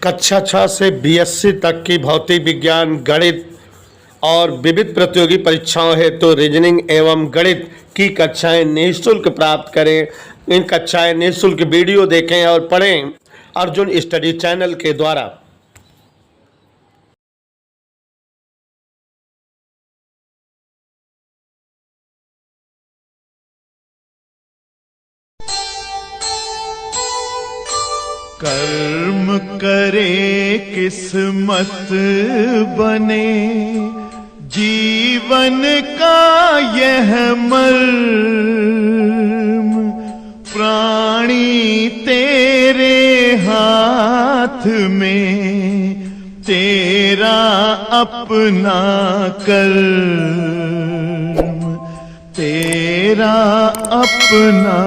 कक्षा 6 से बीएससी तक की भौतिक विज्ञान, गणित और विविध प्रतियोगी परीक्षाओं हेतु रीजनिंग एवं गणित की कक्षाएं निःशुल्क प्राप्त करें। इन कक्षाएं निःशुल्क वीडियो देखें और पढ़ें अर्जुन स्टडी चैनल के द्वारा। कर्म करे किस्मत बने, जीवन का यह मर्म प्राणी तेरे हाथ में, तेरा अपना कर्म, तेरा अपना।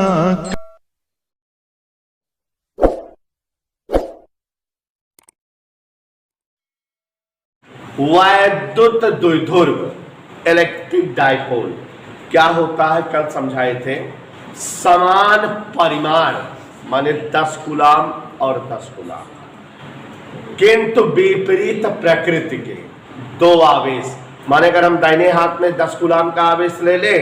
वैद्युत द्विध्रुव इलेक्ट्रिक डाइपोल क्या होता है कल समझाए थे। समान परिमाण माने 10 कूलाम और 10 कूलाम, किंतु विपरीत प्रकृति के दो आवेश माने अगर हम दाहिने हाथ में 10 कूलाम का आवेश ले लें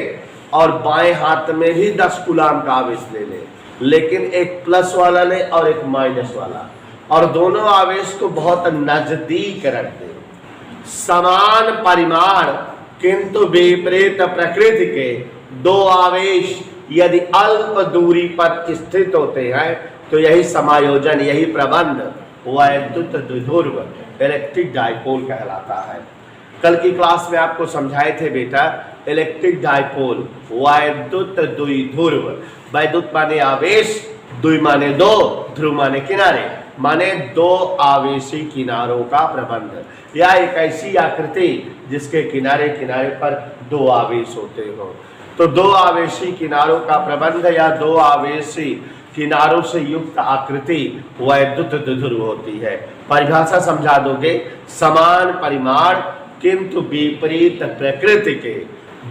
और बाएं हाथ में भी 10 कूलाम का आवेश ले लें, लेकिन एक प्लस वाला ले और एक माइनस वाला, और दोनों आवेश को बहुत नजदीक रख दें। समान परिमाण किंतु विपरीत प्रकृति के दो आवेश यदि अल्प दूरी पर स्थित होते हैं तो यही समायोजन, यही प्रबंध वैद्युत द्विध्रुव इलेक्ट्रिक डाइपोल कहलाता है। कल की क्लास में आपको समझाए थे बेटा, इलेक्ट्रिक डाइपोल वैद्युत द्विध्रुव। वैद्युत माने आवेश, द्वि माने दो, ध्रुव माने किनारे, माने दो आवेशी किनारों का प्रबंध, या एक ऐसी आकृति जिसके किनारे किनारे पर दो आवेश होते हो। तो दो आवेशी किनारों का प्रबंध या दो आवेशी किनारों से युक्त आकृति वैद्युत द्विध्रुव होती है। परिभाषा समझा दोगे, समान परिमाण किंतु विपरीत प्रकृति के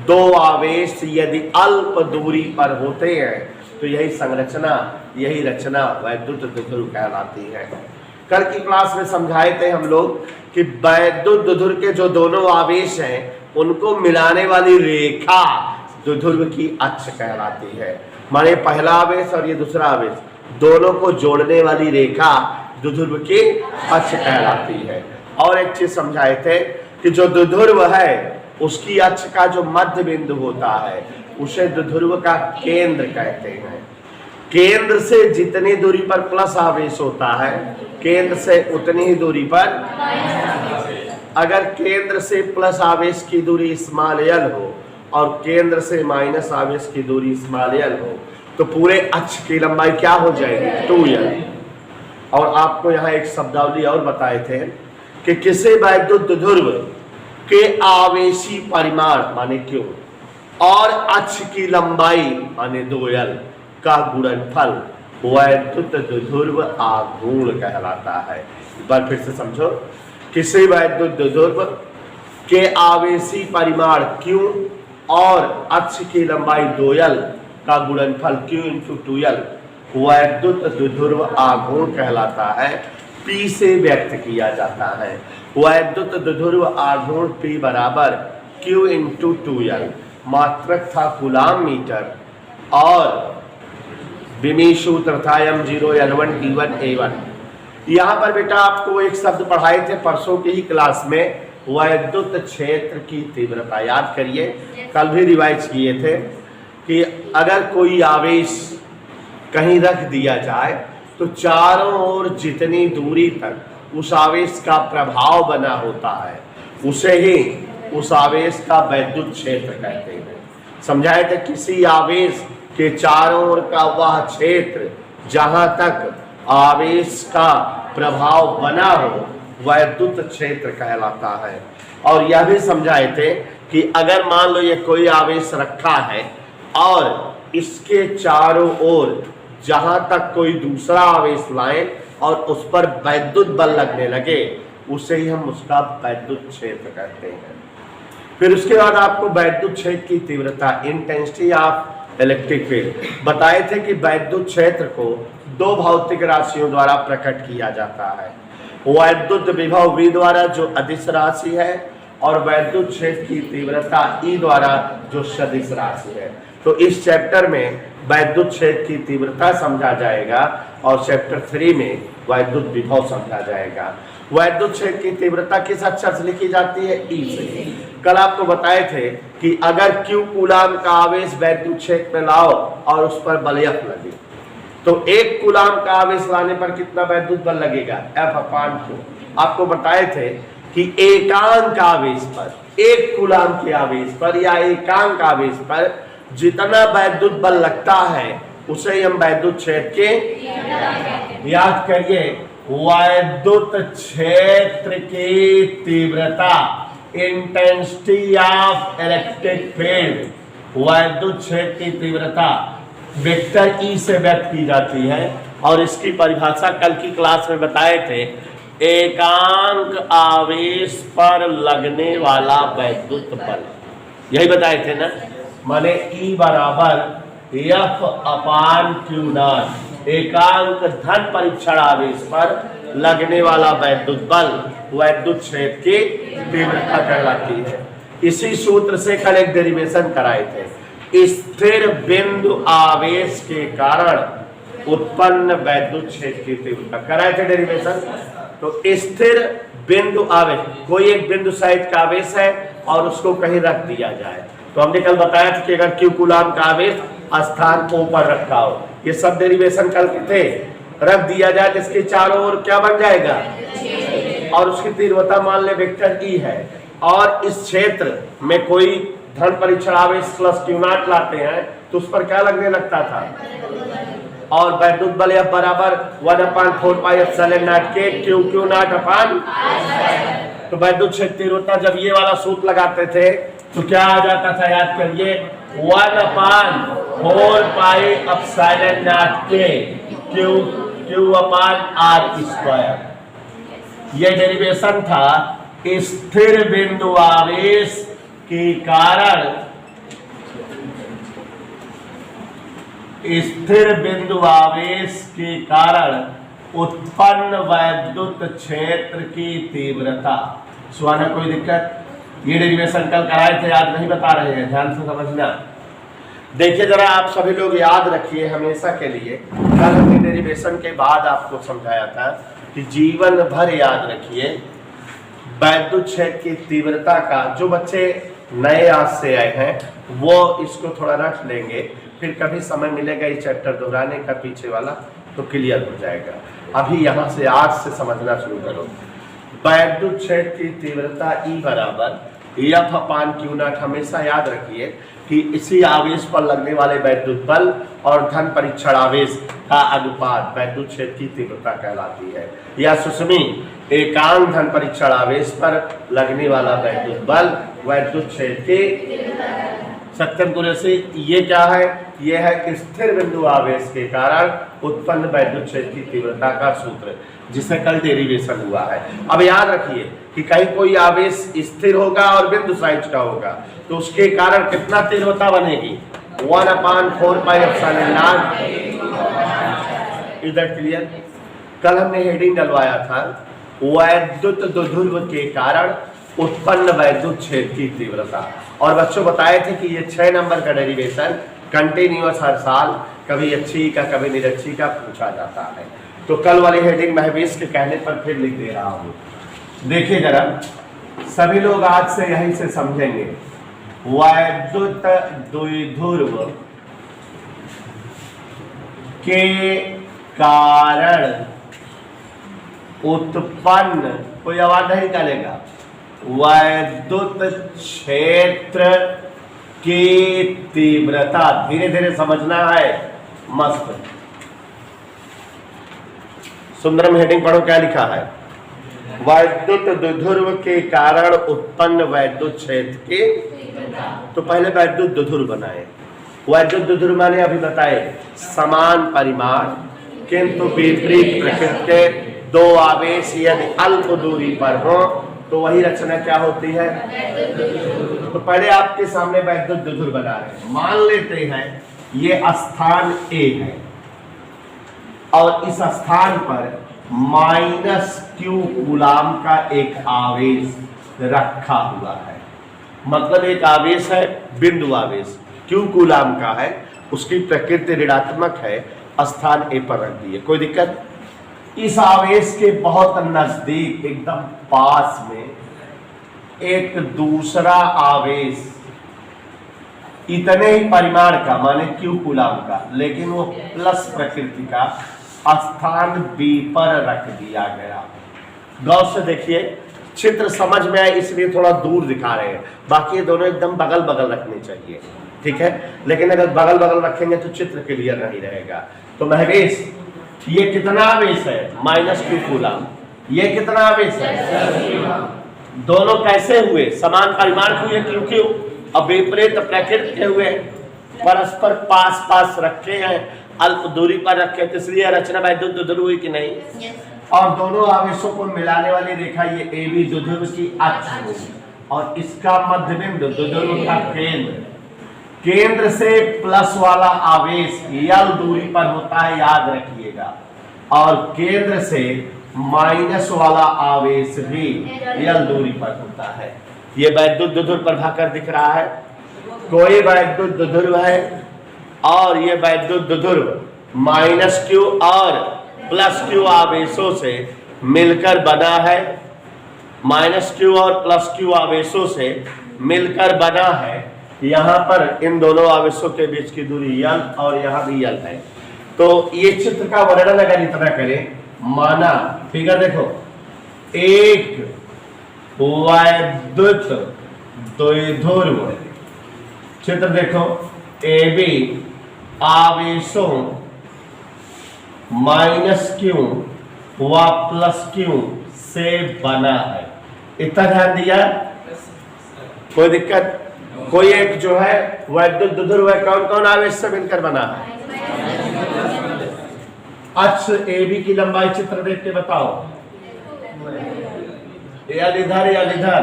दो आवेश यदि अल्प दूरी पर होते हैं तो यही संरचना, यही रचना वैद्युत द्विध्रुव कहलाती है। कल की क्लास में समझाए थे हम लोग कि वैद्युत द्विध्रुव के जो दोनों आवेश हैं उनको मिलाने वाली रेखा द्विध्रुव की अक्ष कहलाती है। माने पहला आवेश और ये दूसरा आवेश, दोनों को जोड़ने वाली रेखा द्विध्रुव की अक्ष कहलाती है। और एक चीज समझाए थे कि जो द्विध्रुव है उसकी अक्ष का जो मध्य बिंदु होता है उसे द्विध्रुव का केंद्र कहते हैं। केंद्र से जितनी दूरी पर प्लस आवेश होता है, केंद्र से उतनी ही दूरी पर, अगर केंद्र से प्लस आवेश की दूरी स्मॉल l हो और केंद्र से माइनस आवेश की दूरी स्मॉल l हो तो पूरे अक्ष की लंबाई क्या हो जाएगी, 2l। और आपको यहाँ एक शब्दावली और बताए थे कि किसी वैद्युत द्विध्रुव के आवेशी परिमाण माने क्यों और अक्ष की लंबाई माने 2l का गुणनफल वैद्युत द्विध्रुव आघूर्ण कहलाता है। एक बार फिर से समझो, किसी वैद्युत द्विध्रुव के आवेशी परिमाण q और अक्ष की लंबाई 2l का गुणनफल q × 2l वैद्युत द्विध्रुव आघूर्ण कहलाता है। P से व्यक्त किया जाता है। वैद्युत द्विध्रुव आघूर्ण P बराबर q × 2l, मात्रक था कूलाम मीटर और विमीशु तथायम 0 L1 T1 A1। यहाँ पर बेटा आपको एक शब्द पढ़ाए थे परसों की ही क्लास में, वैद्युत क्षेत्र की तीव्रता। याद करिए, कल भी रिवाइज किए थे कि अगर कोई आवेश कहीं रख दिया जाए तो चारों ओर जितनी दूरी तक उस आवेश का प्रभाव बना होता है उसे ही उस आवेश का वैद्युत क्षेत्र कहते हैं। समझाए थे किसी आवेश के चारों ओर का वह क्षेत्र जहां तक आवेश का प्रभाव बना हो वैद्युत क्षेत्र कहलाता है। और यह भी समझाए थे कि अगर मान लो ये कोई आवेश रखा है और इसके चारों ओर जहां तक कोई दूसरा आवेश लाए और उस पर वैद्युत बल लगने लगे उसे ही हम उसका वैद्युत क्षेत्र कहते हैं। फिर उसके बाद आपको वैद्युत क्षेत्र की तीव्रता, इंटेंसिटी ऑफ इलेक्ट्रिक फील्ड बताए थे कि वैद्युत क्षेत्र को दो भौतिक राशियों द्वारा प्रकट किया जाता है। वैद्युत विभव V द्वारा जो अदिश राशि है और वैद्युत क्षेत्र की तीव्रता E द्वारा जो सदिश राशि है। तो इस चैप्टर में वैद्युत क्षेत्र की तीव्रता समझा जाएगा और चैप्टर 3 में वैद्युत विभव समझा जाएगा। वैद्युत क्षेत्र की तीव्रता किस अक्षर से लिखी जाती है? E से। कल आपको बताए थे कि अगर Q कूलाम का आवेश वैद्युत क्षेत्र में लाओ और उस पर बलयफ लगे तो 1 कूलाम का आवेश लाने पर कितना वैद्युत बल लगेगा? F/Q। आपको बताए थे कि एकांक आवेश पर, 1 कूलाम के आवेश पर या एकांक आवेश पर जितना वैद्युत बल लगता है उसे हम वैद्युत क्षेत्र के, याद करिए, वैद्युत क्षेत्र की तीव्रता, इंटेंसिटी ऑफ इलेक्ट्रिक फील्ड, वैद्युत क्षेत्र की तीव्रता वेक्टर ई से व्यक्त की जाती है। और इसकी परिभाषा कल की क्लास में बताए थे, एकांक आवेश पर लगने वाला वैद्युत बल, यही बताए थे ना, माने E बराबर F/Q0, एकांक धन परीक्षण आवेश पर लगने वाला वैद्युत बल वैद्युत क्षेत्र की तीव्रता कहलाती है। इसी सूत्र से कल एक डेरिवेशन कराए थे, स्थिर बिंदु आवेश के कारण उत्पन्न वैद्युत क्षेत्र की तीव्रता कराए थे डेरिवेशन। तो स्थिर बिंदु आवेश, कोई एक बिंदु साइड का आवेश है और उसको कहीं रख दिया जाए, तो हमने कल बताया था कि अगर Q कूलाम का आवेश स्थान O पर रखा हो, ये सब डेरिवेशन कल के थे, रख दिया जाए तो इसके चारों ओर क्या बन जाएगा, और उसकी तीव्रता मान ले वेक्टर E है, और इस क्षेत्र में कोई धन परीक्षण आवेश प्लस Q0 लाते हैं तो उस पर क्या लगने लगता था, और वैद्युत बल F बराबर 1/4πε0 के Q0/, तो वैद्युत क्षेत्र तीव्रता जब ये वाला सूत्र लगाते थे तो क्या आ जाता था, याद करिए, 1/4πε0 के Q/r²। ये डेरिवेशन था स्थिर बिंदु आवेश के कारण, स्थिर बिंदु आवेश के कारण उत्पन्न वैद्युत क्षेत्र की तीव्रता। सुहाना कोई दिक्कत? ये डेरिवेशन कल कराए थे, आज नहीं बता रहे हैं, ध्यान से समझना। देखिए जरा, आप सभी लोग याद रखिए हमेशा के लिए, कल हमने डेरिवेशन के बाद आपको समझाया था कि जीवन भर याद रखिए वैद्युत क्षेत्र की तीव्रता का। जो बच्चे नए आज से आए हैं वो इसको थोड़ा रख लेंगे, फिर कभी समय मिलेगा इस चैप्टर दोहराने का पीछे वाला तो क्लियर हो जाएगा। अभी यहाँ से आज से समझना शुरू करो। वैद्युत क्षेत्र की तीव्रता E बराबर F/Q0, हमेशा याद रखिए कि इसी आवेश पर लगने वाले वैद्युत बल और धन परीक्षण आवेश का अनुपात वैद्युत क्षेत्र की तीव्रता कहलाती है। या सुस्मी, एकांक धन परीक्षण आवेश पर लगने वाला वैद्युत बल वैद्युत क्षेत्र की। सत्यम कुरैशी, ये क्या है? ये है स्थिर बिंदु आवेश के कारण उत्पन्न वैद्युत क्षेत्र की तीव्रता का सूत्र, जिससे कल डेरिवेशन हुआ है। अब याद रखिए कि कहीं कोई आवेश स्थिर होगा और बिंदु साइज का होगा तो उसके कारण कितना तीव्रता बनेगी, 1/4πε0। इधर क्लियर? कल हमने हेडिंग डलवाया था वैद्युत द्विध्रुव के कारण उत्पन्न वैद्युत क्षेत्र की तीव्रता, और बच्चों बताए थे कि ये 6 नंबर का डेरिवेशन कंटिन्यूअस हर साल कभी अच्छी का कभी निरक्षी का पूछा जाता है। तो कल वाली हेडिंग महवेश के कहने पर फिर लिख दे रहा हूं। देखिए जरा, सभी लोग आज से यहीं से समझेंगे, वैद्युत द्विध्रुव के कारण उत्पन्न, कोई आवाज नहीं निकालेगा, वैद्युत क्षेत्र की तीव्रता, धीरे धीरे समझना है, मस्त। सुंदरम हेडिंग पढ़ो, क्या लिखा है, वैद्युत द्विध्रुव के कारण उत्पन्न वैद्युत क्षेत्र की। तो पहले वैद्युत द्विध्रुव बनाए। वैद्युत द्विध्रुव माने अभी बताए समान परिमाण किंतु विपरीत प्रकृति के दो आवेश यदि अल्प दूरी पर हो तो वही रचना क्या होती है। तो पहले आपके सामने वैद्युत द्विध्रुव बना रहे हैं। मान लेते हैं ये स्थान A है और इस स्थान पर माइनस क्यू कूलाम का एक आवेश रखा हुआ है। मतलब एक आवेश है, बिंदु आवेश क्यू कूलाम का है, उसकी प्रकृति ऋणात्मक है, स्थान ए पर रख दिए, कोई दिक्कत। इस आवेश के बहुत नजदीक एकदम पास में एक दूसरा आवेश इतने ही परिमाण का, माने क्यू कूलाम का, लेकिन वो प्लस प्रकृति का, स्थान बी पर रख दिया गया। गौर से देखिए, चित्र समझ में आए इसलिए थोड़ा दूर दिखा रहे हैं, बाकी ये दोनों एकदम बगल बगल रखने चाहिए, ठीक है। लेकिन अगर बगल बगल रखेंगे तो चित्र क्लियर नहीं रहेगा। तो महवेश, ये कितना आवेश है? Minus Q coulomb. ये कितना आवेश है? दोनों कैसे हुए? समान परिमाण हुए, क्योंकि अब विपरीत प्रकृति के हुए, परस्पर पास पास रखे हैं, अल्प दूरी पर रखे, तो इसलिए रचना वैद्युत द्विध्रुव हुई कि नहीं? और दोनों आवेशों को मिलाने वाली रेखा ये ए बी द्विध्रुव की अक्ष होगी, और इसका मध्यबिंदु द्विध्रुव का केंद्र से प्लस वाला आवेश यल दूरी पर होता है, याद रखिएगा, और केंद्र से माइनस वाला आवेश भी यल दूरी पर होता है। ये वैद्युत द्विध्रुव प्रभाकर दिख रहा है, कोई वैद्युत द्विध्रुव है, और ये वैद्युत द्विध्रुव माइनस क्यू और प्लस क्यू आवेशों से मिलकर बना है, माइनस क्यू और प्लस क्यू आवेशों से मिलकर बना है। यहाँ पर इन दोनों आवेशों के बीच की दूरी यल और यहाँ भी यल है। तो ये चित्र का वर्णन अगर इतना करें, माना फिगर देखो, एक वैद्युत द्विध्रुव, चित्र देखो, ए बी आवेशों माइनस क्यू व प्लस क्यू से बना है। इतना ध्यान दिया? कोई दिक्कत? कोई एक जो है वैद्युत द्विध्रुव है, कौन कौन आवेश से मिलकर बना है? अक्ष ए बी की लंबाई चित्र देख के बताओ, यल इधर यल इधर।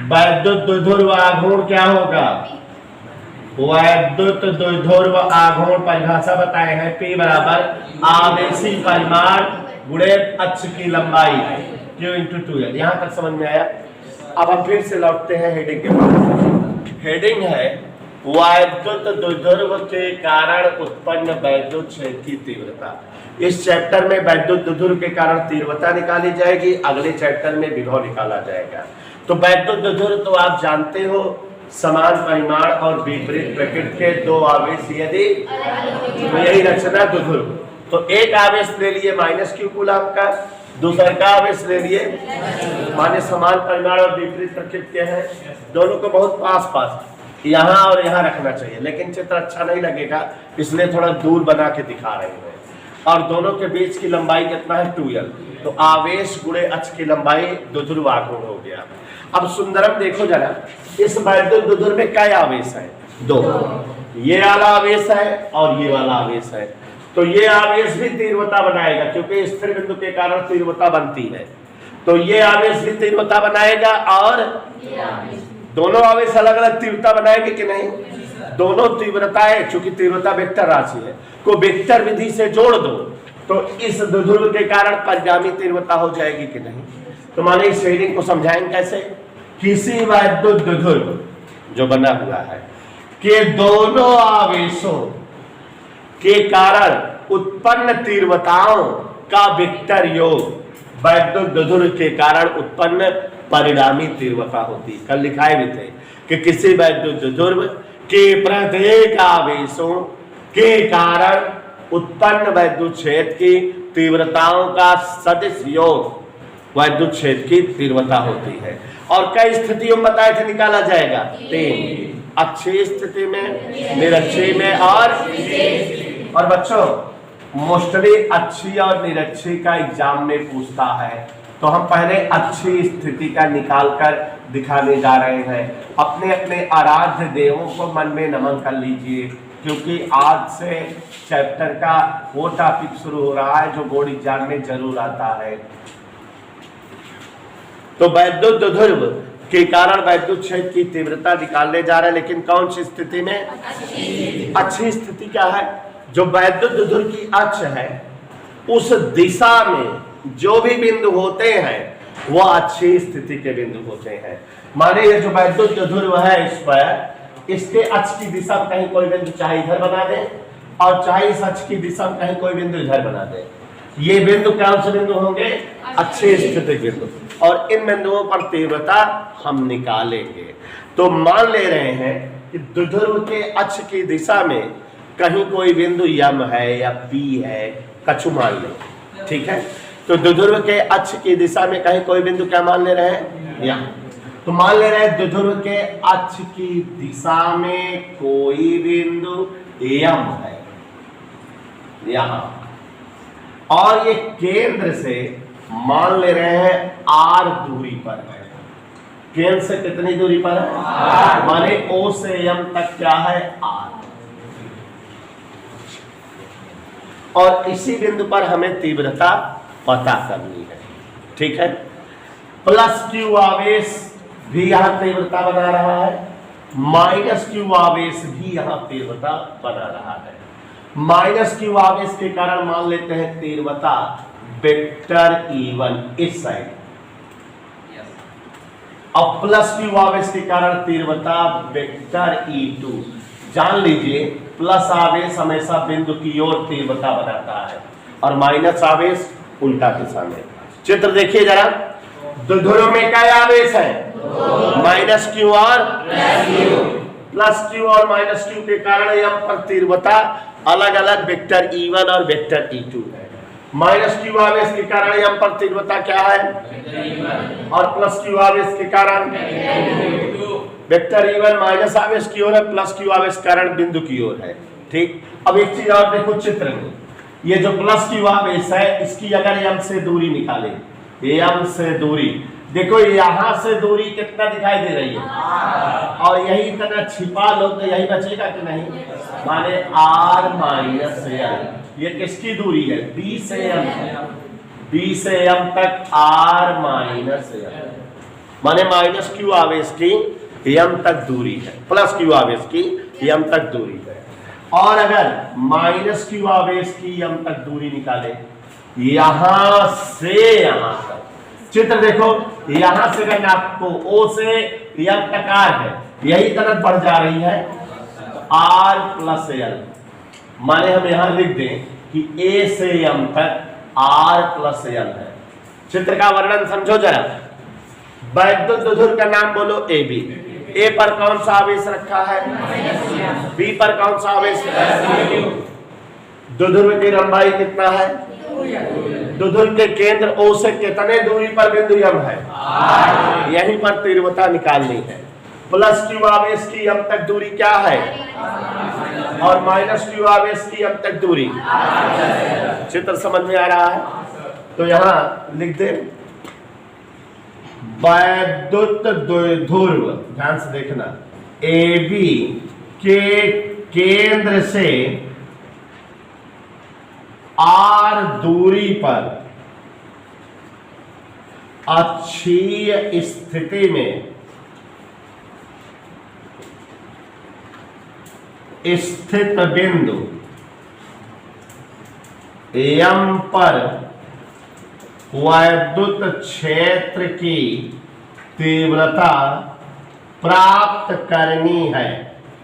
वैद्युत द्विध्रुव आघूर्ण क्या होगा? वैद्युत द्विध्रुव आघूर्ण परिभाषा बताए हैं, P बराबर आवेशी परिमाण गुणे अक्ष की लंबाई Q इंटू 2L। यहां तक समझ में आया? अब हम फिर से लौटते हैं हेडिंग के पास। हेडिंग है वैद्युत द्विध्रुव के कारण उत्पन्न वैद्युत क्षेत्र की तीव्रता। इस चैप्टर में वैद्युत द्विध्रुव के कारण तीव्रता निकाली जाएगी, अगले चैप्टर में विभव निकाला जाएगा। तो वैद्युत द्विध्रुव तो आप जानते हो, समान परिमाण और विपरीत प्रकृति के दो आवेश यदि, तो यही रचना द्विध्रुव। तो एक आवेश ले लिए माइनस क्यू कूलाम का, दूसरा का आवेश ले लिए माने समान परिमाण और विपरीत प्रकृति के हैं, दोनों को बहुत पास पास यहाँ और यहाँ रखना चाहिए, लेकिन चित्र अच्छा नहीं लगेगा इसलिए थोड़ा दूर बना के दिखा रहे हैं। और दोनों के बीच की लंबाई कितना है? 2L। तो आवेश गुणे अक्ष की लंबाई द्विध्रुव आघूर्ण हो गया। अब सुंदरम देखो जरा, इस वैद्युत द्विध्रुव में क्या आवेश है? दो। ये वाला आवेश है और ये वाला आवेश है। तो ये आवेश भी तीव्रता बनाएगा, क्योंकि स्थिर बिंदु के कारण तीव्रता बनती है। तो ये आवेश भी तीव्रता बनाएगा, और दोनों आवेश अलग अलग तीव्रता बनाएंगे कि नहीं? दोनों तीव्रताएं, चूंकि तीव्रता वेक्टर राशि है, को वेक्टर विधि से जोड़ दो तो इस द्विध्रुव के कारण परिणामी तीव्रता हो जाएगी कि नहीं? तो माने इस हेडिंग को समझाएंगे कैसे? किसी वैद्युत द्विध्रुव जो बना हुआ है के दोनों आवेशों के कारण उत्पन्न तीव्रताओं का वेक्टर योग वैद्युत द्विध्रुव के कारण उत्पन्न परिणामी तीव्रता होती। कल लिखाए भी थे कि किसी वैद्युत द्विध्रुव के प्रत्येक आवेशों के कारण उत्पन्न वैद्युत क्षेत्र की तीव्रताओं का सदिश योग वैद्युत क्षेत्र की तीव्रता होती है। और कई स्थितियों में बताए थे निकाला जाएगा? 3, अक्षीय स्थिति में, निरक्षीय में और बच्चों मोस्टली अक्षीय और निरक्षीय का एग्जाम में पूछता है, तो हम पहले अक्षीय स्थिति का निकाल कर दिखाने जा रहे हैं। अपने अपने आराध्य देवों को मन में नमन कर लीजिए, क्योंकि आज से चैप्टर का वो टॉपिक शुरू हो रहा है जो बोर्ड एग्जाम में जरूर आता है। तो वैद्युत द्विध्रुव के कारण वैद्युत क्षेत्र की तीव्रता निकालने जा रहे हैं, लेकिन कौन सी स्थिति में? अच्छी स्थिति क्या है? जो वैद्युत द्विध्रुव की अक्ष है उस दिशा में जो भी बिंदु होते हैं वह अच्छी स्थिति के बिंदु होते हैं। माने ये जो वैद्युत ध्रुव है इस पर, इसके अक्ष की दिशा में कहीं कोई बिंदु चाहे इधर बना दे और चाहे इस अक्ष की दिशा में कहीं कोई बिंदु इधर बना दे, ये बिंदु कौन से बिंदु होंगे? अच्छे स्थिति बिंदु। और इन बिंदुओं पर तीव्रता हम निकालेंगे। तो मान ले रहे हैं कि द्विध्रुव के अक्ष की दिशा में कहीं कोई बिंदु यम है या पी है, कछु मान ले, ठीक है। तो द्विध्रुव के अक्ष की दिशा में कहीं कोई बिंदु क्या मान ले रहे हैं? यम। तो मान ले रहे हैं द्विध्रुव के अक्ष की दिशा में कोई बिंदु यम है यहां, और ये केंद्र से मान ले रहे हैं आर दूरी पर है। केंद्र से कितनी दूरी पर है? माने ओ से यम तक क्या है? आर। और इसी बिंदु पर हमें तीव्रता पता करनी है, ठीक है। प्लस क्यू आवेश भी यहां तीव्रता बना रहा है, माइनस क्यू आवेश भी यहां तीव्रता बना रहा है। माइनस क्यू आवेश के कारण मान लेते हैं तीव्रता वेक्टर E1 इस साइड, अब प्लस क्यू आवेश के कारण तीव्रता वेक्टर E2। जान लीजिए प्लस आवेश हमेशा बिंदु की ओर तीव्रता बनाता है और माइनस आवेश उल्टा दिशा में। चित्र देखिए जरा, द्विध्रुव में क्या आवेश है? माइनस क्यू और प्लस क्यू और माइनस क्यू के कारण यम पर तीव्रता अलग अलग वेक्टर E1 और वेक्टर E2 है। माइनस क्यू आवेश के कारण यम पर तीव्रता क्या है? और प्लस क्यू आवेश के कारण वेक्टर E1 माइनस आवेश की ओर है, प्लस क्यू आवेश कारण बिंदु की ओर है, ठीक। अब एक चीज और देखो चित्र में, ये जो प्लस क्यू आवेश है इसकी अगर यम से दूरी निकाले, यम से दूरी देखो, यहां से दूरी कितना दिखाई दे रही है, और यही इतना छिपा लो तो यही बचेगा कि नहीं? माने आर माइनस एल, ये किसकी दूरी है? बी से एम, बी से एम तक आर माइनस एल, माने माइनस क्यू आवेश की एम तक दूरी है, प्लस क्यू आवेश की एम तक दूरी है। और अगर माइनस क्यू आवेश की एम तक दूरी निकाले यहां से यहां तक, चित्र देखो, यहां से अगर आपको ओ से एम तक आर है, यही तरफ बढ़ जा रही है आर प्लस एल, माने हम यहां लिख दें कि ए से एम तक आर प्लस एल है। चित्र का वर्णन समझो जरा। वैद्युत ध्रुव का नाम बोलो ए बी। ए पर कौन सा आवेश रखा है? बी पर कौन सा आवेश? द्विध्रुव की लंबाई कितना है? द्विध्रुव के केंद्र ओ से कितने दूरी पर बिंदु यम है? यहीं पर तीव्रता निकालनी है। प्लस क्यू आवेश की यम तक दूरी क्या है? और माइनस क्यू आवेश की यम तक दूरी। चित्र समझ में आ रहा है? तो यहां लिख दे वैद्युत द्विध्रुव, ध्यान से देखना, ए बी के केंद्र से आर दूरी पर अक्षीय स्थिति में स्थित बिंदु यम पर वैद्युत क्षेत्र की तीव्रता प्राप्त करनी है।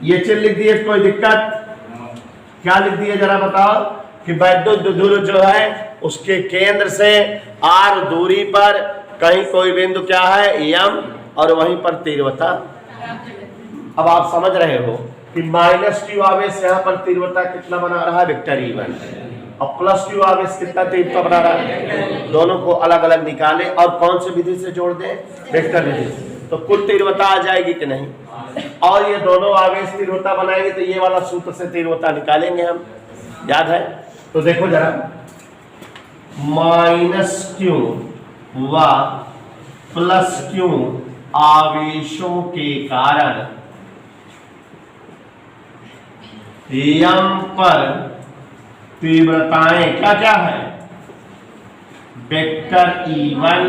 ये चीज लिख दिए, कोई दिक्कत? क्या लिख दिए जरा बताओ कि वैद्युत ध्रुव जो है उसके केंद्र से आर दूरी पर कहीं कोई बिंदु क्या है? यम, और वहीं पर तीव्रता। अब आप समझ रहे हो कि माइनस क्यू आवेश यहाँ पर तीव्रता कितना बना रहा है? वेक्टर E1, और प्लस क्यू आवेश कितना तीव्रता बना रहा है? दोनों को अलग अलग निकाले और कौन सी विधि से जोड़ दें? वेक्टर विधि से। तो कुल तीव्रता आ जाएगी कि नहीं? और ये दोनों आवेश तीव्रता बनाएंगे तो ये वाला सूत्र से तीव्रता निकालेंगे हम, याद है? तो देखो जरा, माइनस क्यू व प्लस क्यू आवेशों के कारण यम पर तीव्रताएं क्या क्या है? वेक्टर E1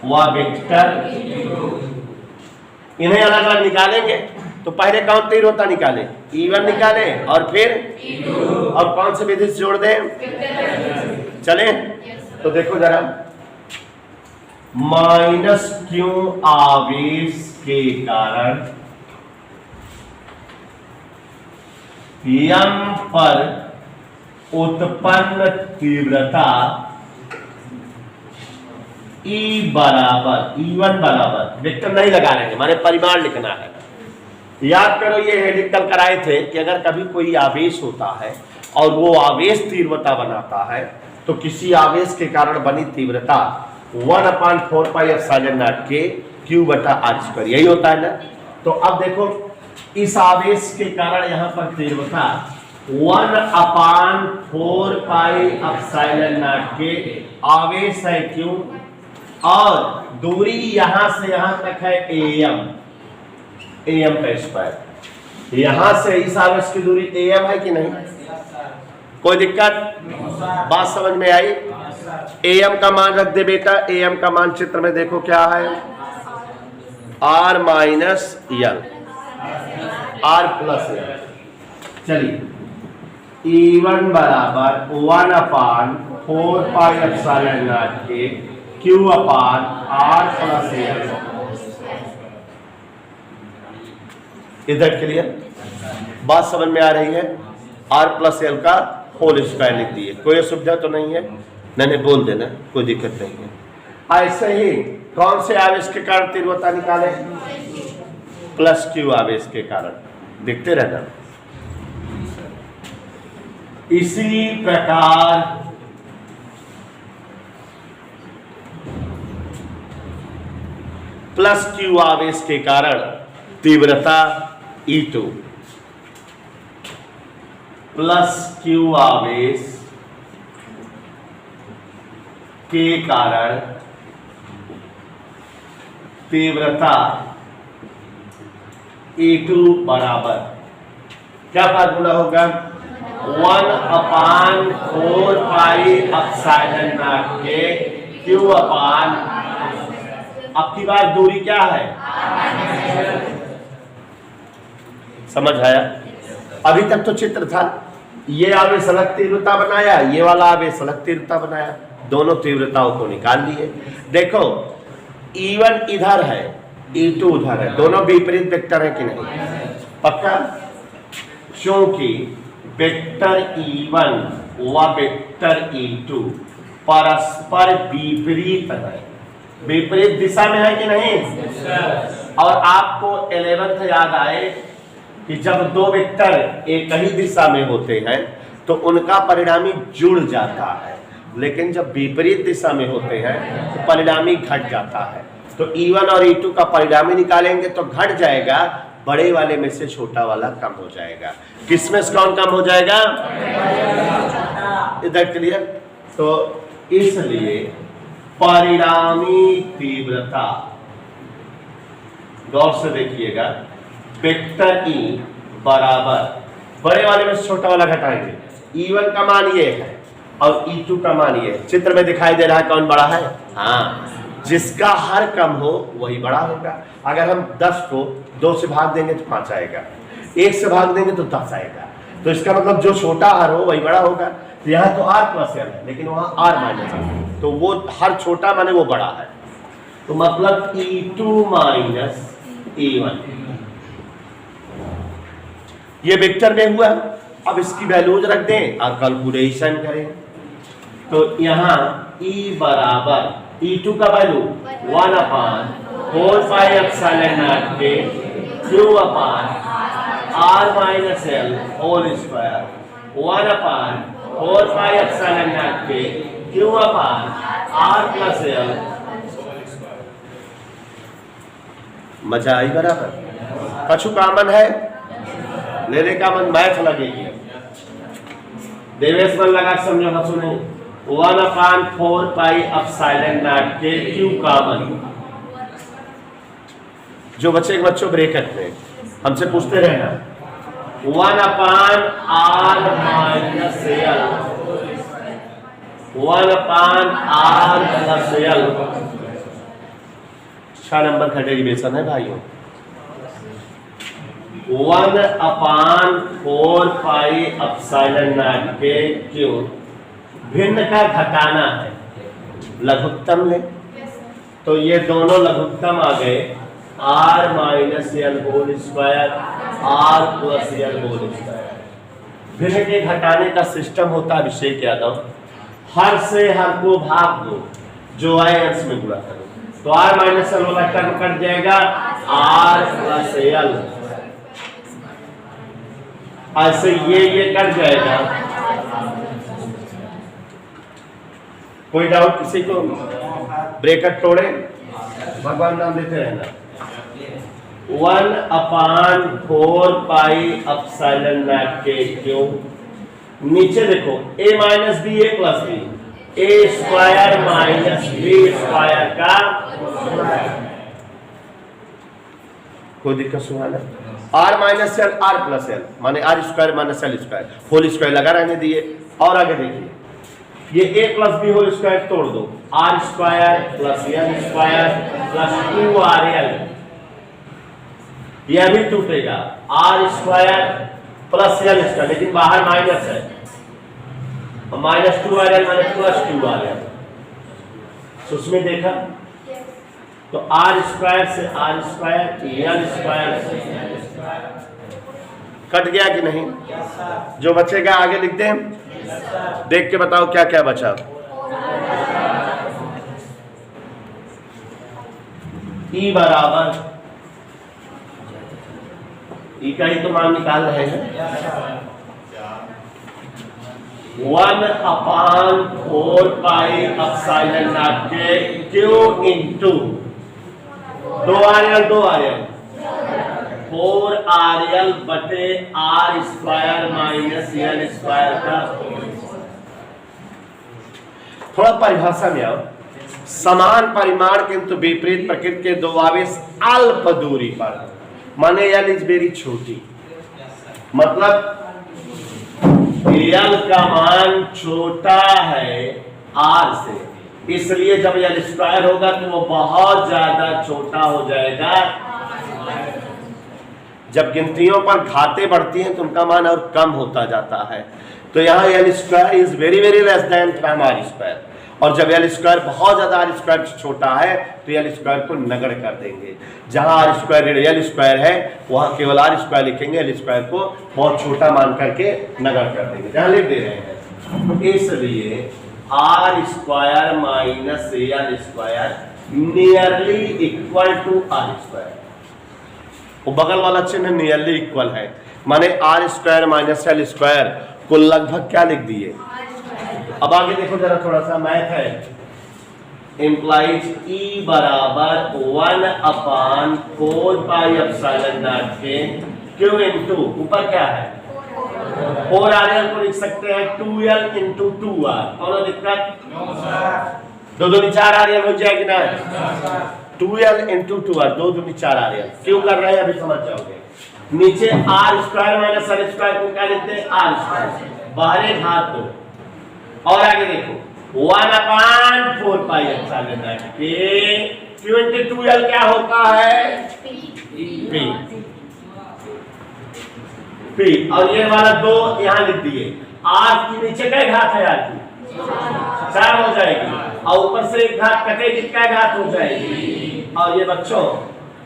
व वेक्टर E2, इन्हें अलग अलग निकालेंगे। तो पहले कौन तीव्रता निकाले? E1 निकाले और फिर E2, और कौन से विधि से जोड़ दें? चले? तो देखो जरा, माइनस क्यू आवेश के कारण यम पर उत्पन्न तीव्रता E बराबर E1 बराबर, वेक्टर नहीं लगा रहे हैं, माने परिमाण लिखना है। याद करो ये हेलिकल कराए थे कि अगर कभी कोई आवेश होता है और वो आवेश तीव्रता बनाता है तो किसी आवेश के कारण बनी तीव्रता 1/4πε0 के Q/r², यही होता है ना। तो अब देखो इस आवेश के कारण यहां पर तीव्रता 1/4πε0 के आवेश है Q, और दूरी यहां से यहां तक है am का स्क्वायर। यहां से इस आवेश की दूरी am है कि नहीं? कोई दिक्कत? बात समझ में आई? am का मान रख दे बेटा, am का मान चित्र में देखो क्या है, r माइनस यल, r प्लस यल। चलिए E1 बराबर 1/4πε0 के Q/r प्लस यल। इधर क्लियर? बात समझ में आ रही है? r प्लस यल का होल स्क्वायर लिख दिए, कोई असुविधा तो नहीं है? नहीं बोल देना, कोई दिक्कत नहीं है। ऐसे ही कौन से आवेश के कारण तीव्रता निकाले? प्लस Q आवेश के कारण, देखते रहना। इसी प्रकार प्लस Q आवेश के कारण तीव्रता E2, प्लस Q आवेश के कारण तीव्रता E2 बराबर क्या फार्मूला होगा? 1/4πε0 के Q/r। अब की बार दूरी क्या है? समझ आया? अभी तक तो चित्र था, ये आवेश अलग तीव्रता बनाया, ये वाला आवेश अलग तीव्रता बनाया, दोनों तीव्रताओं को निकाल लिए। देखो E1 इधर है, E2 उधर है, दोनों विपरीत वेक्टर है कि नहीं? पक्का? क्योंकि वेक्टर E1 व वेक्टर E2 परस्पर विपरीत है, विपरीत दिशा में है कि नहीं? और आपको 11th याद आए कि जब दो वेक्टर एक ही दिशा में होते हैं तो उनका परिणामी जुड़ जाता है, लेकिन जब विपरीत दिशा में होते हैं तो परिणामी घट जाता है। तो E1 और E2 का परिणामी निकालेंगे तो घट जाएगा, बड़े वाले में से छोटा वाला कम हो जाएगा। किसमें से कौन कम हो जाएगा? इधर क्लियर? तो इसलिए परिणामी तीव्रता, गौर से देखिएगा, वेक्टर E बराबर बड़े वाले में से छोटा वाला घटाएंगे, E1 का मान ये है और E2 का मान ये है। चित्र में दिखाई दे रहा है कौन बड़ा है? हाँ, जिसका हर कम हो वही बड़ा होगा। अगर हम 10 को 2 से भाग देंगे तो 5 आएगा, 1 से भाग देंगे तो 10 आएगा। तो इसका मतलब जो छोटा हर हो वही बड़ा होगा। तो यहाँ तो r प्लस यल है, लेकिन वहाँ r माइनस है, तो वो हर छोटा माने वो बड़ा है। तो मतलब E2 माइनस E1 ये वेक्टर में हुआ। अब इसकी वैल्यूज रख दें और कैलकुलेशन करें। तो यहाँ E बराबर E2 का वैल्यू 1/4πε0 के Q/r minus L whole square 1/4πε0 के Q/r प्लस L। मजा आई बराबर? कछु कामन है, लेने का मन मैथ लगेगी। देवेश मन लगा समझो, हंसो नहीं। 1/4πε0 के Q कामन। जो बच्चे ब्रेकेट में हमसे पूछते रहना 1/r minus L 1/r plus L। 6 number का डेरिवेशन है भाइयों। 1/4πε0 के Q भिन्न का घटाना है, लघुत्तम है, तो ये दोनों लघुत्तम आ गए, r minus L whole square r plus L whole square. भिन्न के घटाने का सिस्टम होता है अभिषेक यादव, हर से हर को भाग दो, जो आए अंश में गुणा करो, तो r माइनस एल वाला टर्म कट जाएगा, r प्लस एल, ऐसे ये कट जाएगा। कोई डाउट किसी को? ब्रेकेट तोड़े, भगवान नाम लेते रहना। 1/4 पाई एप्सिलॉन नॉट के क्यों, नीचे देखो a minus B A plus B, A square minus B square का, कोई दिक्कत सुना? R minus L R plus L, माने R square minus L square, whole square लगा रहने दिए। और आगे देखिए, ये a plus B whole square तोड़ दो, R square plus L square plus 2rl, यह भी टूटेगा, R square plus L square, लेकिन बाहर माइनस है, minus 2rl minus plus 2rl, उसमें देखा तो आर स्क्वायर से आर स्क्वायर, एल स्क्वायर से एल स्क्वायर कट गया कि नहीं? जो बचेगा आगे लिख दें, देख के बताओ क्या क्या बचा। ई बराबर, ई का ही तो मान निकाल रहे हैं, 1/4 पाई एप्सिलॉन नॉट के क्यू इंटू 2rl 4rl बटे r square minus L square का। थोड़ा परिभाषा में आओ, समान परिमाण किंतु विपरीत प्रकृति के दो आवेश अल्प दूरी पर, माने एल इज वेरी छोटी, मतलब एल का मान छोटा है आर से, इसलिए जब एल स्क्वायर होगा तो वो बहुत ज्यादा छोटा हो जाएगा। जब गिनतियों पर घातें बढ़ती हैं तो उनका मान और कम होता जाता है, तो यहाँ L square is very very less than R square, और जब एल स्क्वायर बहुत ज्यादा आर स्क्वायर छोटा है तो एल स्क्वायर को नगण्य कर देंगे। जहां आर स्क्वायर एल स्क्वायर है वहां केवल आर स्क्वायर लिखेंगे, एल स्क्वायर को बहुत छोटा मान करके नगण्य कर देंगे, जहां लिख दे रहे हैं। इसलिए R square minus L square nearly equal to R square, वो बगल वाला चिन्ह नियरली इक्वल है, माने R square minus L square को लगभग क्या लिख दिए। अब आगे देखो जरा, थोड़ा सा मैथ है, इंप्लाइज ई बराबर 1/4 पाई एप्सिलॉन नॉट के क्यू इंटू, ऊपर क्या है 4rl को लिख सकते हैं 2l इंटू 2r, कौन दिक्कत? दो दूनी 4rl हो जाएगी ना, 2l इंटू 2r, दो दूनी 4rl, क्यों कर रहे हैं अभी समझ जाओगे। नीचे R square minus L square को क्या लिखते हैं आर स्क्वायर, बाहर घात दो, और आगे देखो 1/4 पाई एप्सिलॉन नॉट के क्यू इंटू 2l क्या होता है p, p, और ये वाला दो यहाँ लिख दिए, आर की नीचे क्या घात है आर की 4 हो जाएगी, और ऊपर से एक घात कटेगी क्या घात हो जाएगी। और ये बच्चों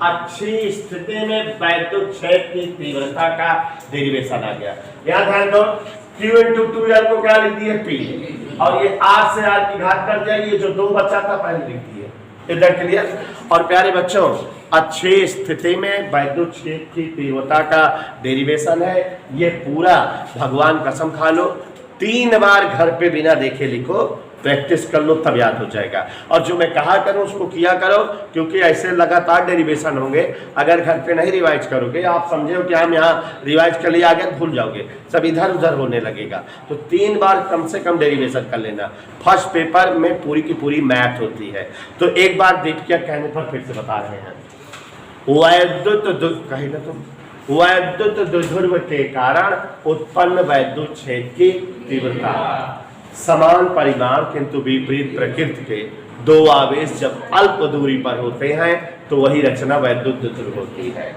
अच्छी स्थिति में वैद्युत क्षेत्र की तीव्रता का डेरिवेशन आ गया, यहाँ ध्यान दो, Q इंटू 2l को क्या लिख दिए P, और ये R से R की घात कर जाएगी, जो 2 बचा था पहले लिख दिए, इधर क्लियर। और प्यारे बच्चों अच्छी स्थिति में वैद्युत क्षेत्र की तीव्रता का डेरिवेशन है, ये पूरा भगवान कसम खा लो 3 बार घर पे बिना देखे लिखो, प्रैक्टिस कर लो तब याद हो जाएगा। और जो मैं कहा करूं उसको किया करो, क्योंकि ऐसे लगातार डेरिवेशन होंगे, अगर घर पे नहीं रिवाइज करोगे, आप समझे कि हम यहाँ रिवाइज कर लिया आगे भूल जाओगे, सब इधर उधर होने लगेगा। तो 3 बार कम से कम डेरिवेशन कर लेना, फर्स्ट पेपर में पूरी की पूरी मैथ होती है। तो एक बार देखिए कहने पर फिर से बता रहे हैं, वैद्युत द्विध्रुव के कारण उत्पन्न वैद्युत क्षेत्र की तीव्रता, समान परिमाण किंतु विपरीत प्रकृति के 2 आवेश जब अल्प दूरी पर होते हैं तो वही रचना वैद्युत द्विध्रुव होती है।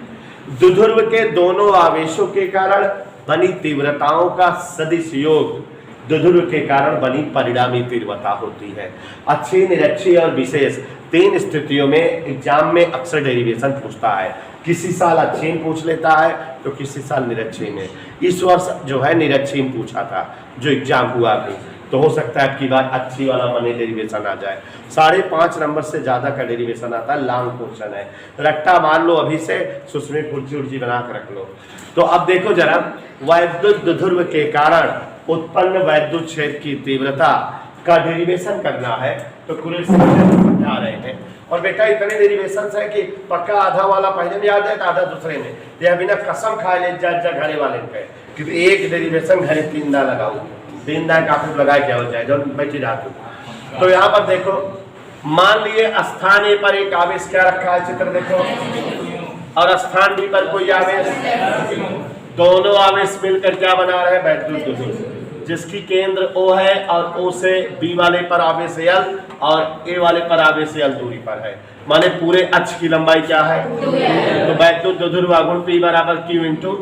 द्विध्रुव के दोनों आवेशों के कारण बनी तीव्रताओं का सदिश योग दुध्रुव के कारण बनी परिणामी तीव्रता होती है। अच्छी, निरक्षी और विशेष 3 स्थितियों में एग्जाम में अक्सर डेरिवेशन पूछता है। किसी साल अच्छी में पूछ लेता है तो किसी साल निरक्षी में। इस वर्ष जो है निरक्षी में पूछा था जो एग्जाम हुआ अभी, तो हो सकता है आपकी बात अच्छी वाला मनी डेरिवेशन आ जाए। 5.5 नंबर से ज़्यादा का डेरिवेशन आता है, लॉन्ग क्वेश्चन है। रट्टा मान लो अभी से, उसमें कुर्सी उर्जी बना कर रख लो। तो अब देखो जरा, वैद्युत दुध्रुव के कारण उत्पन्न वैद्युत क्षेत्र की तीव्रता का डेरिवेशन करना है। तो कुल समझा रहे हैं, और बेटा इतने डेरिवेशन है कि पक्का आधा वाला पहले में याद है तो आधा दूसरे में। यह बिना कसम खाए ले जा घरे वाले के, क्योंकि एक डेरिवेशन घरे 3 दा लगाऊ, 3 दा काफी लगाए क्या हो जाए जो बैठी जाती। तो यहाँ पर देखो, मान लिए स्थान ए पर एक आवेश क्या रखा है, चित्र देखो, और स्थान बी पर कोई आवेश, दोनों आवेश मिलकर क्या बना रहे हैं, वैद्युत दुध्रुव, जिसकी केंद्र O है और O से B वाले पर आवेश L और A वाले पर आवेश L दूरी पर है। माने पूरे अक्ष की लंबाई क्या है, तो वैद्युत दुध्रुव आघूर्ण P बराबर Q इंटू।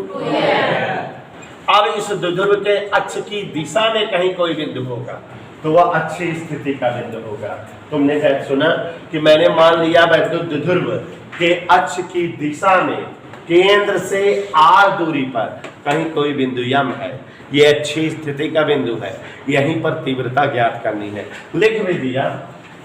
अब इस दुध्रुव के अक्ष की दिशा में कहीं कोई बिंदु होगा तो वह अच्छी स्थिति का बिंदु होगा। तुमने शायद सुना कि मैंने मान लिया वैद्युत दुध्रुव के अक्ष की दिशा में केंद्र से R दूरी पर कहीं कोई बिंदु M है, ये अच्छी स्थिति का बिंदु है, यहीं पर तीव्रता ज्ञात करनी है। लिख भी दिया,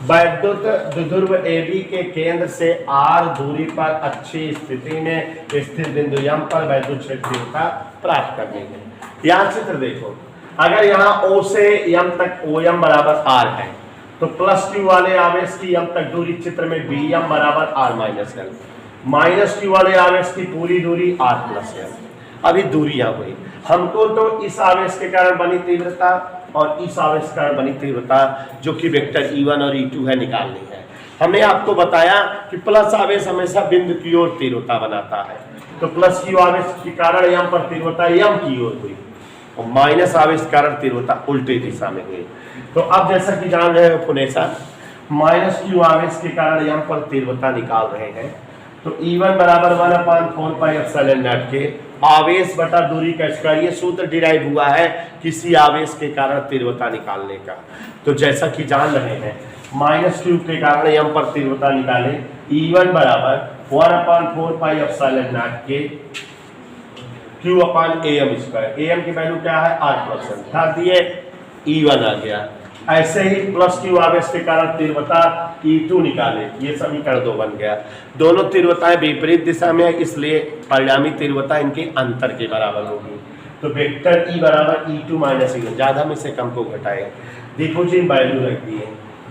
वैद्युत दुध्रुव AB के केंद्र से R दूरी पर अच्छी स्थिति में स्थित बिंदु M पर वैद्युत क्षेत्र तीव्रता प्राप्त करनी है। यहाँ चित्र देखो, अगर यहाँ O से M तक OM बराबर R है तो प्लस Q वाले आवेश की M तक दूरी चित्र में BM बराबर R minus L, minus Q वाले आवेश की पूरी दूरी R प्लस L। अभी दूरियां हुई, हमको तो इस आवेश के कारण बनी तीव्रता और इस आवेश के कारण बनी तीव्रता जो कि वेक्टर E1 और E2 है निकालनी है। हमने आपको बताया कि प्लस आवेश हमेशा बिंदु की ओर तीव्रता बनाता है, तो प्लस Q आवेश के कारण M पर तीव्रता M की ओर हुई और माइनस आवेश के कारण तीव्रता उल्टी दिशा में हुई। तो अब जैसा कि जान रहे हो पुनेसा, माइनस Q आवेश के कारण M पर तीव्रता निकाल रहे हैं, तो E1 बराबर 1/4 पाई एप्सिलॉन नॉट के आवेश बटा दूरी का स्क्वायर, ये सूत्र डिराइव हुआ है किसी आवेश के कारण तीव्रता निकालने का। तो जैसा कि जान रहे हैं माइनस Q के कारण M पर तीव्रता निकाले, E1 बराबर 1/4 पाई एप्सिलॉन नॉट के Q upon AM square. AM की वैल्यू क्या है, R प्लस L, था दिए E1 आ गया। ऐसे ही प्लस Q आवेश के कारण तीव्रता E2 निकाले, ये समीकरण 2 बन गया। दोनों तीव्रताएं विपरीत दिशा में है, इसलिए परिणामी तीव्रता इनके अंतर के बराबर होगी। तो वेक्टर E बराबर E2 माइनस E1, ज्यादा में से कम को घटाए, डिपोजिट वैल्यू रख दिए,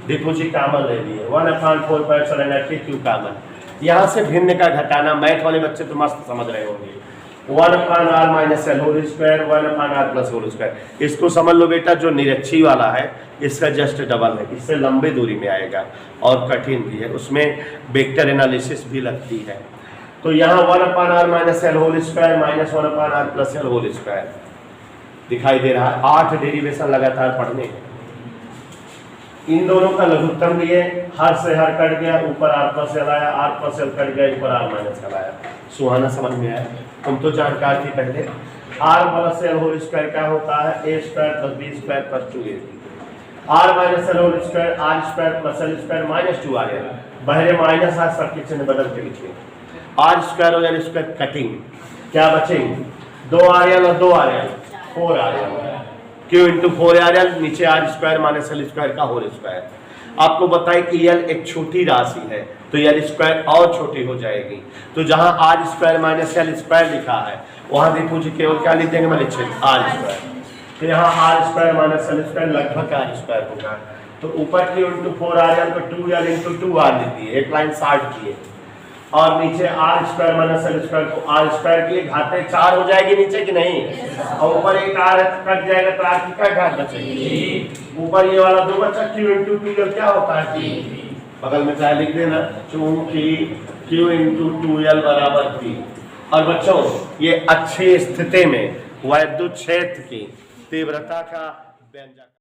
डिपोजिट कॉमन ले लिए, 1/4 पाई एप्सिलॉन नॉट के Q कॉमन। यहाँ से भिन्न का घटाना मैथ वाले बच्चे तो मस्त समझ रहे होंगे, 1/r minus L whole square 1/r plus whole square. इसको समझ लो बेटा, जो निरक्षी वाला है इसका जस्ट डबल है, इससे लंबे दूरी में आएगा और कठिन भी है, उसमें वेक्टर एनालिसिस भी लगती है। तो यहाँ 1/r minus L whole square minus 1/r plus L whole square दिखाई दे रहा है। 8 डेरिवेशन लगातार पढ़ने हैं। इन दोनों का लघुत्तम लिए, हर से हर कट गया, ऊपर R प्लस L आया, R प्लस L कट गया, ऊपर R माइनस L आया। सुहाना समझ में आया, हम तो जानकार थी पहले। R plus L whole square क्या होता है, A स्क्वायर प्लस B स्क्वायर plus 2AB। R minus L whole square R square plus L square minus 2RL, बहरे माइनस आज सबके चिन्ह बदल के लिखिए। R स्क्वायर और L स्क्वायर कटिंग, क्या बचेंगे 2RL और 2RL 4RL, Q into 4RL, नीचे R square minus L square का होल स्क्वायर। आपको बताएं कि L एक छोटी राशि है तो L स्क्वायर और छोटी हो जाएगी, तो जहां R square minus L square लिखा है वहां देखो जी केवल क्या लिख देंगे, मैं लिख R स्क्वायर, तो यहाँ R square minus L square लगभग R स्क्वायर होगा। तो ऊपर Q इंटू 4RL को 2L इंटू 2R लिख दिए, एक लाइन 60 किए, और नीचे R square minus L square को R स्क्वायर किए, घाते 4 हो जाएगी नीचे कि नहीं, और ऊपर एक R कट जाएगा तो R की क्या घात बचेगी, ऊपर ये वाला 2 बचा, Q इंटू 2L क्या होता है, बगल में चाहे लिख देना, चूंकि Q इंटू 2L बराबर P। और बच्चों ये अच्छी स्थिति में वैद्युत क्षेत्र की तीव्रता का व्यंजक